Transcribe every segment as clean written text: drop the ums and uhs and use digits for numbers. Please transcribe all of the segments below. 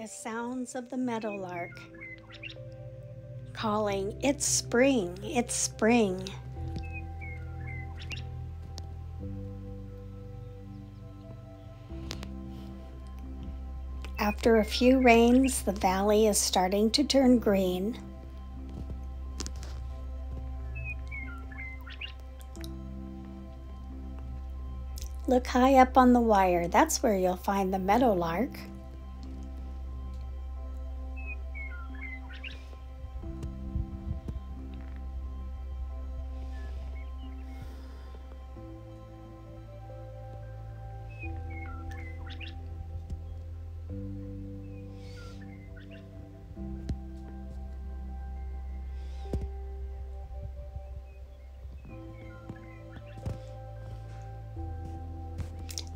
The sounds of the meadowlark calling, "It's spring, it's spring." After a few rains, the valley is starting to turn green. Look high up on the wire. That's where you'll find the meadowlark.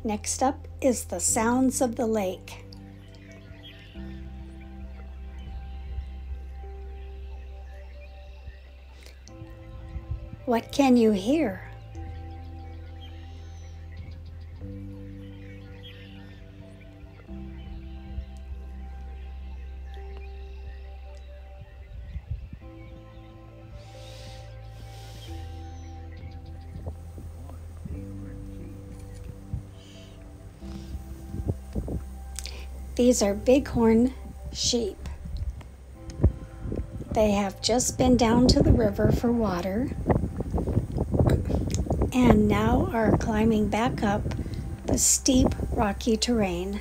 Next up is the sounds of the lake. What can you hear? These are bighorn sheep. They have just been down to the river for water and now are climbing back up the steep, rocky terrain.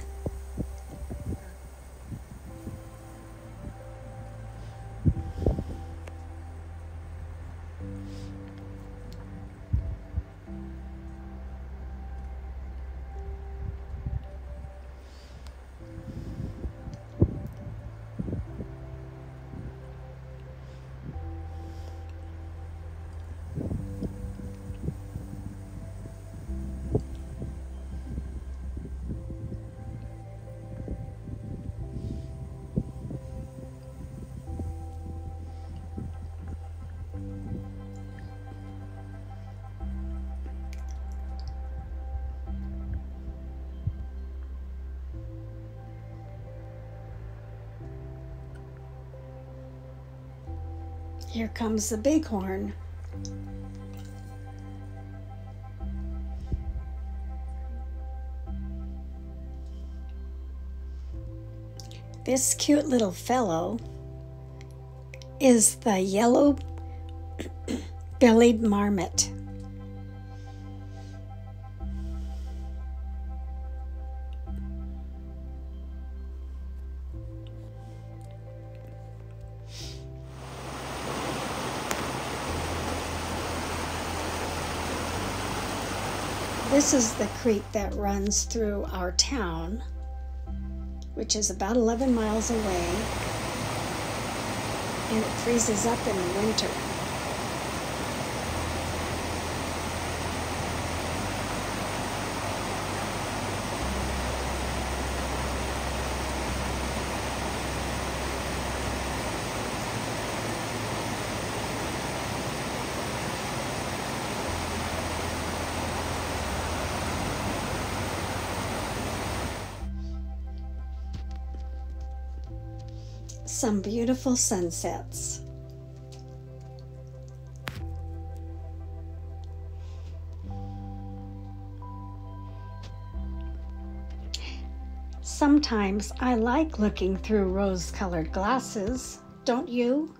Here comes the bighorn. This cute little fellow is the yellow bellied marmot. This is the creek that runs through our town, which is about 11 miles away, and it freezes up in the winter. Some beautiful sunsets. Sometimes I like looking through rose-colored glasses, don't you?